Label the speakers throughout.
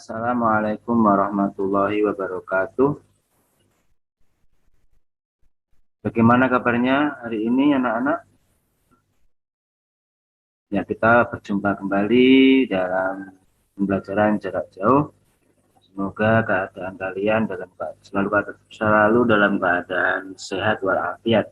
Speaker 1: Assalamualaikum warahmatullahi wabarakatuh. Bagaimana kabarnya hari ini anak-anak? Ya, kita berjumpa kembali dalam pembelajaran jarak jauh. Semoga keadaan kalian selalu dalam keadaan sehat walafiat.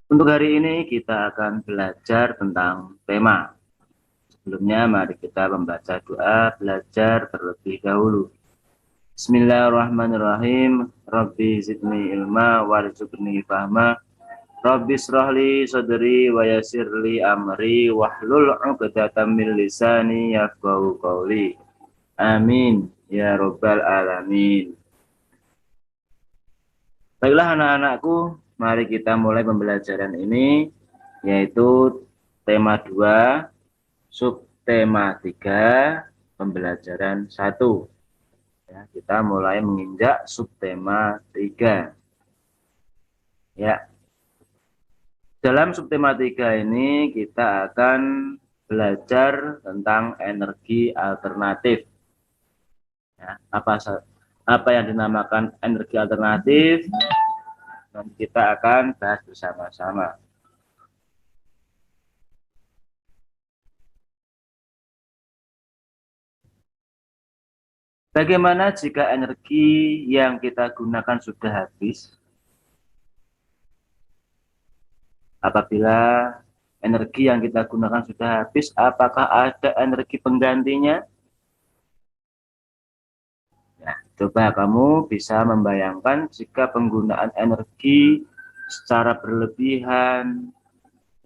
Speaker 1: Untuk hari ini kita akan belajar tentang tema. Sebelumnya mari kita membaca doa belajar terlebih dahulu. Bismillahirrahmanirrahim. Rabbi zidni ilma warzuqni fahma. Rabbi shrahli sadri wa yassirli amri wahlul 'uqdatam min lisani yafqahu qawli. Amin ya rabbal alamin. Baiklah anak-anakku, mari kita mulai pembelajaran ini, yaitu tema 2, subtema 3, pembelajaran 1. Ya, kita mulai menginjak subtema 3. Ya. Dalam subtema 3 ini kita akan belajar tentang energi alternatif. Ya, apa yang dinamakan energi alternatif, dan kita akan bahas bersama-sama. Bagaimana jika energi yang kita gunakan sudah habis? Apabila energi yang kita gunakan sudah habis, apakah ada energi penggantinya? Ya, coba kamu bisa membayangkan jika penggunaan energi secara berlebihan,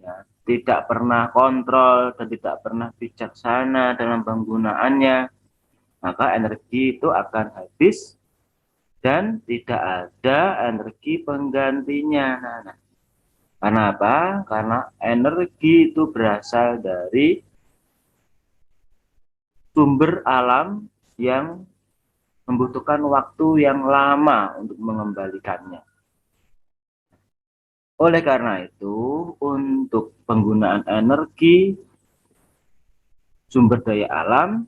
Speaker 1: ya, tidak pernah kontrol dan tidak pernah bijaksana dalam penggunaannya, maka energi itu akan habis dan tidak ada energi penggantinya. Nah, karena apa? Karena energi itu berasal dari sumber alam yang membutuhkan waktu yang lama untuk mengembalikannya. Oleh karena itu, untuk penggunaan energi sumber daya alam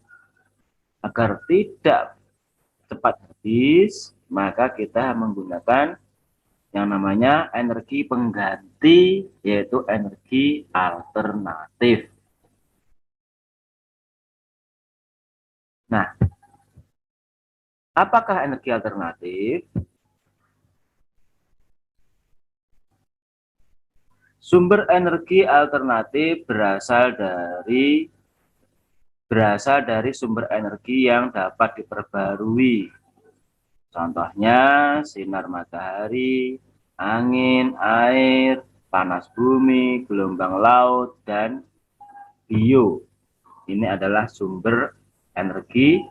Speaker 1: agar tidak cepat habis, maka kita menggunakan yang namanya energi pengganti, yaitu energi alternatif. Nah, apakah energi alternatif? Sumber energi alternatif berasal dari sumber energi yang dapat diperbarui. Contohnya sinar matahari, angin, air, panas bumi, gelombang laut, dan bio. Ini adalah sumber energi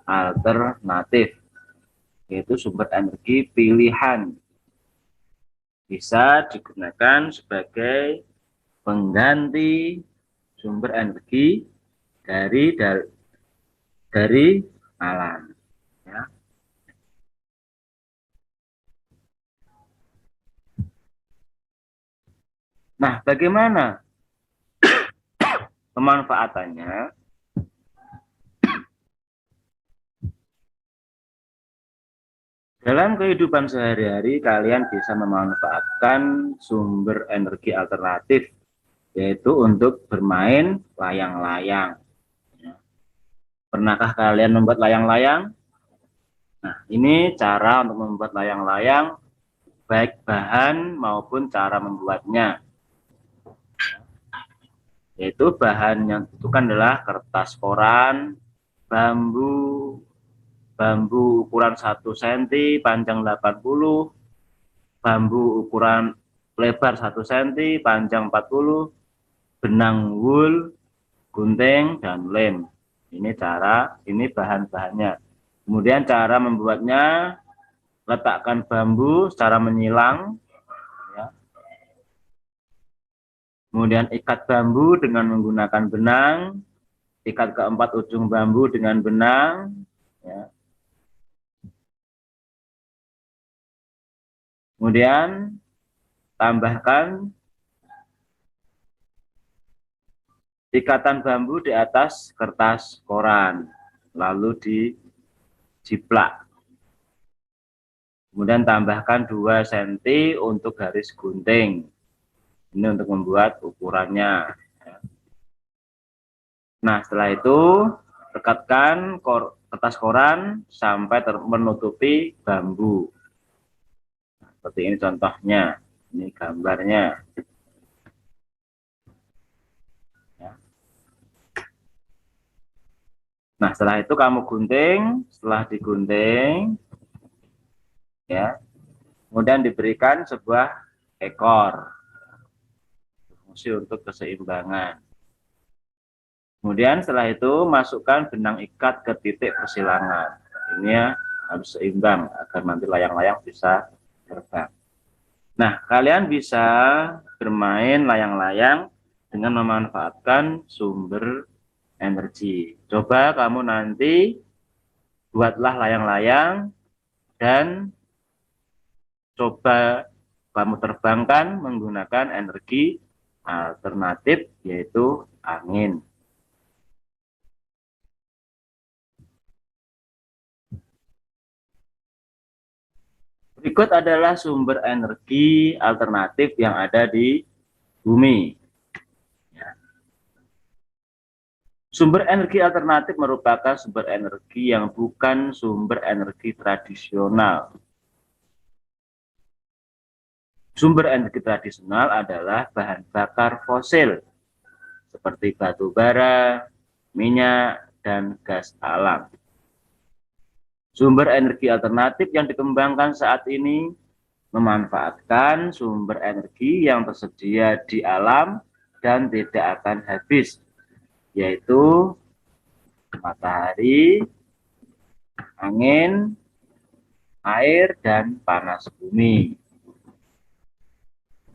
Speaker 1: alternatif, yaitu sumber energi pilihan. Bisa digunakan sebagai pengganti sumber energi dari alam. Ya. Nah, bagaimana pemanfaatannya? Dalam kehidupan sehari-hari, kalian bisa memanfaatkan sumber energi alternatif, yaitu untuk bermain layang-layang. Pernahkah kalian membuat layang-layang? Nah, ini cara untuk membuat layang-layang, baik bahan maupun cara membuatnya. Yaitu bahan yang dibutuhkan adalah kertas koran, bambu ukuran 1 cm, panjang 80, bambu ukuran lebar 1 cm, panjang 40, benang wool, gunting, dan lem. Ini bahan-bahannya. Kemudian cara membuatnya, letakkan bambu secara menyilang, ya. Kemudian ikat bambu dengan menggunakan benang, ikat keempat ujung bambu dengan benang, ya. Kemudian tambahkan ikatan bambu di atas kertas koran, lalu dijiplak. Kemudian tambahkan 2 cm untuk garis gunting. Ini untuk membuat ukurannya. Nah, setelah itu dekatkan kertas koran sampai menutupi bambu. Nah, seperti ini contohnya. Ini gambarnya. Ya. Nah, setelah itu kamu gunting. Setelah digunting, ya, kemudian diberikan sebuah ekor. Fungsi untuk keseimbangan. Kemudian setelah itu masukkan benang ikat ke titik persilangan. Ini ya, harus seimbang agar nanti layang-layang bisa terbang. Nah, kalian bisa bermain layang-layang dengan memanfaatkan sumber energi. Coba kamu nanti buatlah layang-layang dan coba kamu terbangkan menggunakan energi alternatif yaitu angin. Berikut adalah sumber energi alternatif yang ada di bumi. Ya. Sumber energi alternatif merupakan sumber energi yang bukan sumber energi tradisional. Sumber energi tradisional adalah bahan bakar fosil, seperti batu bara, minyak, dan gas alam. Sumber energi alternatif yang dikembangkan saat ini memanfaatkan sumber energi yang tersedia di alam dan tidak akan habis, yaitu matahari, angin, air, dan panas bumi.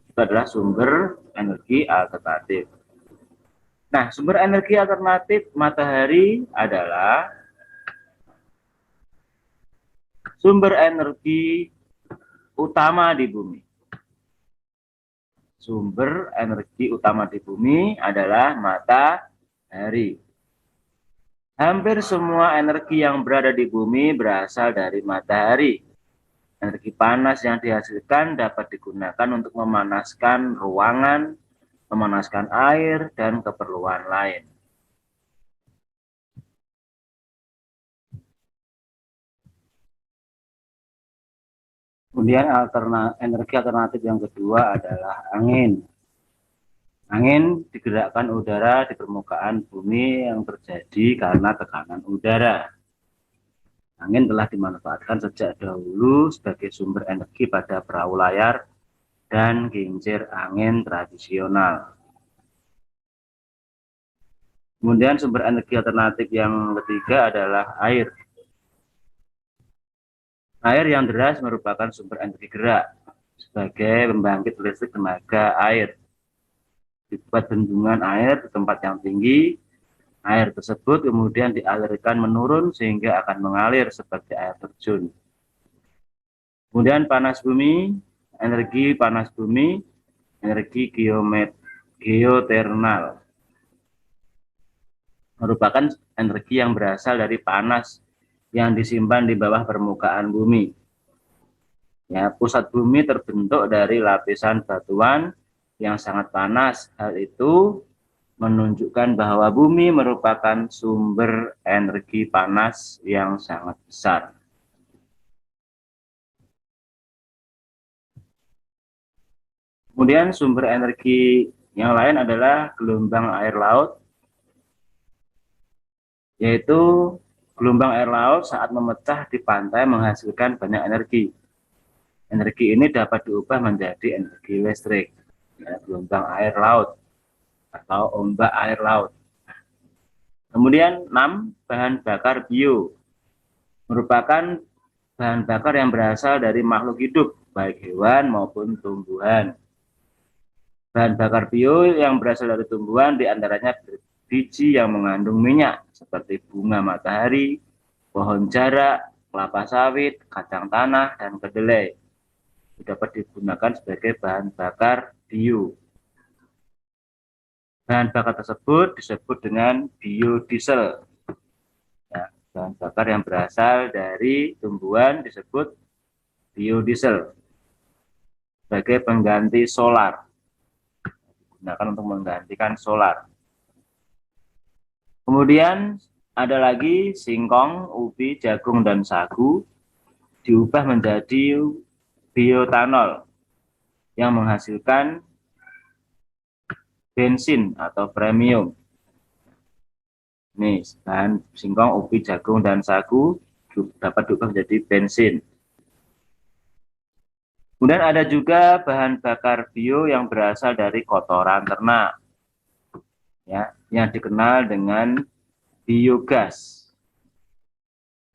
Speaker 1: Itu adalah sumber energi alternatif. Nah, sumber energi alternatif matahari adalah sumber energi utama di bumi. Sumber energi utama di bumi adalah matahari. Hampir semua energi yang berada di bumi berasal dari matahari. Energi panas yang dihasilkan dapat digunakan untuk memanaskan ruangan, memanaskan air, dan keperluan lain. Kemudian energi alternatif yang kedua adalah angin. Angin digerakkan udara di permukaan bumi yang terjadi karena tekanan udara. Angin telah dimanfaatkan sejak dahulu sebagai sumber energi pada perahu layar dan kincir angin tradisional. Kemudian sumber energi alternatif yang ketiga adalah air. Air yang deras merupakan sumber energi gerak sebagai pembangkit listrik tenaga air. Dibuat bendungan air di tempat yang tinggi, air tersebut kemudian dialirkan menurun sehingga akan mengalir seperti air terjun. Kemudian panas bumi, energi panas bumi, energi geotermal merupakan energi yang berasal dari panas yang disimpan di bawah permukaan bumi. Ya, pusat bumi terbentuk dari lapisan batuan yang sangat panas. Hal itu menunjukkan bahwa bumi merupakan sumber energi panas yang sangat besar. Kemudian sumber energi yang lain adalah gelombang air laut, yaitu gelombang air laut saat memecah di pantai menghasilkan banyak energi. Energi ini dapat diubah menjadi energi listrik, ya, gelombang air laut atau ombak air laut. Kemudian 6, bahan bakar bio merupakan bahan bakar yang berasal dari makhluk hidup, baik hewan maupun tumbuhan. Bahan bakar bio yang berasal dari tumbuhan diantaranya biji yang mengandung minyak, seperti bunga matahari, pohon jarak, kelapa sawit, kacang tanah, dan kedelai. Dapat digunakan sebagai bahan bakar bio. Bahan bakar tersebut disebut dengan biodiesel. Ya, bahan bakar yang berasal dari tumbuhan disebut biodiesel sebagai pengganti solar. Digunakan untuk menggantikan solar. Kemudian ada lagi singkong, ubi, jagung, dan sagu diubah menjadi bioetanol yang menghasilkan bensin atau premium. Nih, bahan singkong, ubi, jagung, dan sagu dapat diubah menjadi bensin. Kemudian ada juga bahan bakar bio yang berasal dari kotoran ternak, ya, yang dikenal dengan biogas.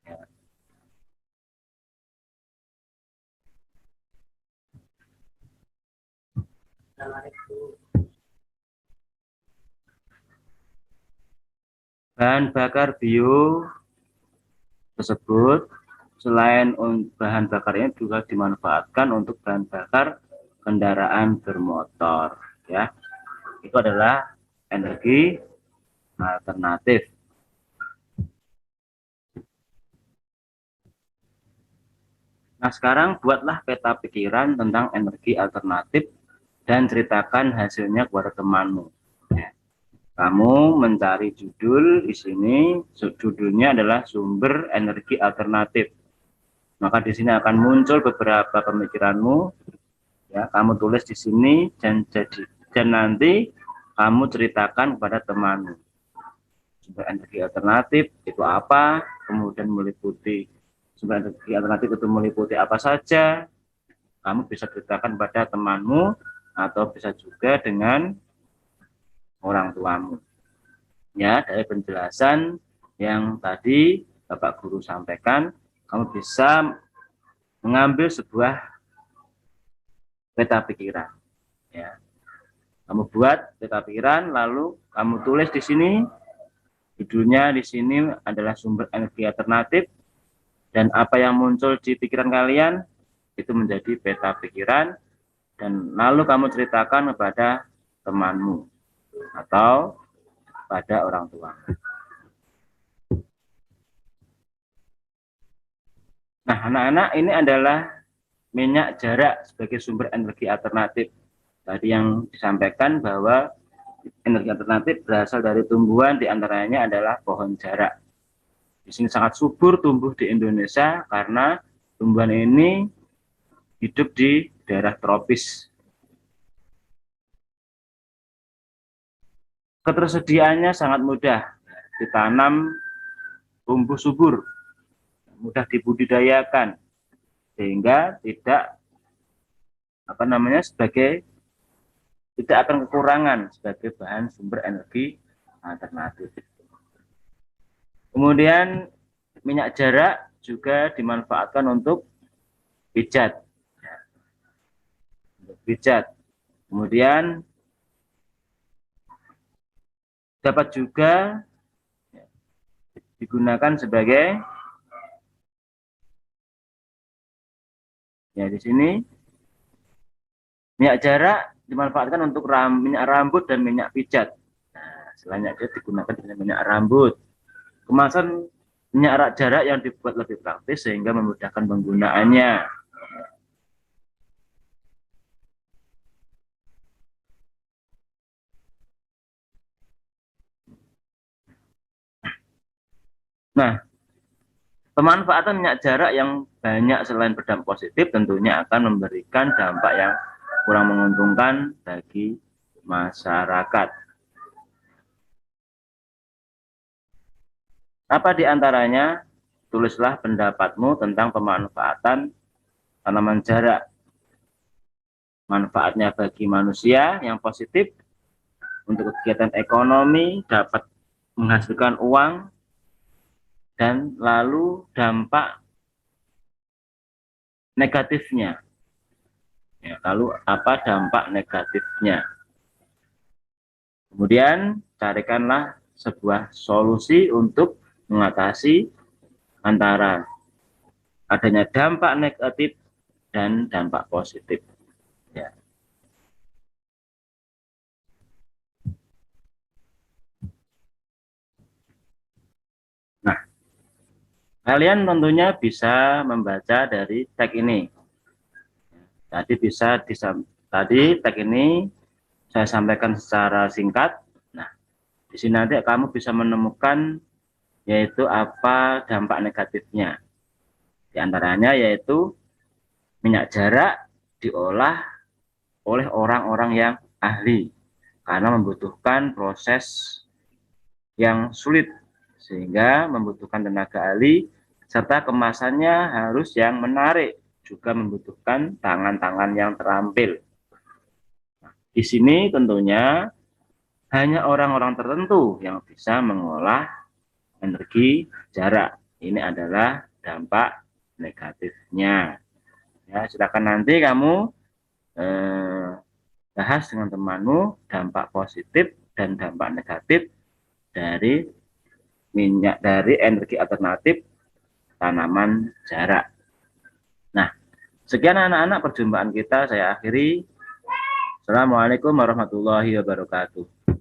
Speaker 1: Ya. Bahan bakar bio tersebut selain bahan bakarnya juga dimanfaatkan untuk bahan bakar kendaraan bermotor, ya. Itu adalah energi alternatif. Nah, sekarang buatlah peta pikiran tentang energi alternatif dan ceritakan hasilnya kepada temanmu. Ya. Kamu mencari judul di sini, judulnya adalah sumber energi alternatif. Maka di sini akan muncul beberapa pemikiranmu. Ya, kamu tulis di sini dan nanti kamu ceritakan kepada temanmu. Sumber energi alternatif itu apa? Kemudian meliputi sumber energi alternatif itu meliputi apa saja? Kamu bisa ceritakan pada temanmu atau bisa juga dengan orang tuamu. Ya, dari penjelasan yang tadi Bapak Guru sampaikan, kamu bisa mengambil sebuah peta pikiran. Ya, kamu buat peta pikiran, lalu kamu tulis di sini, judulnya di sini adalah sumber energi alternatif, dan apa yang muncul di pikiran kalian itu menjadi peta pikiran, dan lalu kamu ceritakan kepada temanmu atau pada orang tua. Nah, anak-anak, ini adalah minyak jarak sebagai sumber energi alternatif. Tadi yang disampaikan bahwa energi alternatif berasal dari tumbuhan, diantaranya adalah pohon jarak. Di sini sangat subur tumbuh di Indonesia karena tumbuhan ini hidup di daerah tropis. Ketersediaannya sangat mudah, ditanam tumbuh subur, mudah dibudidayakan, sehingga tidak akan kekurangan sebagai bahan sumber energi alternatif. Kemudian minyak jarak juga dimanfaatkan untuk pijat. Kemudian dapat juga digunakan sebagai, ya, di sini minyak jarak dimanfaatkan untuk minyak rambut dan minyak pijat. Nah, selanjutnya digunakan dengan minyak rambut. Kemasan minyak jarak yang dibuat lebih praktis sehingga memudahkan penggunaannya. Nah, pemanfaatan minyak jarak yang banyak selain berdampak positif tentunya akan memberikan dampak yang kurang menguntungkan bagi masyarakat. Apa di antaranya? Tulislah pendapatmu tentang pemanfaatan tanaman jarak. Manfaatnya bagi manusia yang positif, untuk kegiatan ekonomi, dapat menghasilkan uang, dan lalu dampak negatifnya. Ya, lalu apa dampak negatifnya? Kemudian carikanlah sebuah solusi untuk mengatasi antara adanya dampak negatif dan dampak positif. Ya. Kalian tentunya bisa membaca dari tag ini. Tadi tag ini saya sampaikan secara singkat. Nah, di sini nanti kamu bisa menemukan yaitu apa dampak negatifnya. Di antaranya yaitu minyak jarak diolah oleh orang-orang yang ahli karena membutuhkan proses yang sulit sehingga membutuhkan tenaga ahli serta kemasannya harus yang menarik, juga membutuhkan tangan-tangan yang terampil. Di sini tentunya hanya orang-orang tertentu yang bisa mengolah energi jarak. Ini adalah dampak negatifnya. Ya, silakan nanti kamu bahas dengan temanmu dampak positif dan dampak negatif dari energi alternatif tanaman jarak. Nah, sekian anak-anak perjumpaan kita, saya akhiri. Assalamualaikum warahmatullahi wabarakatuh.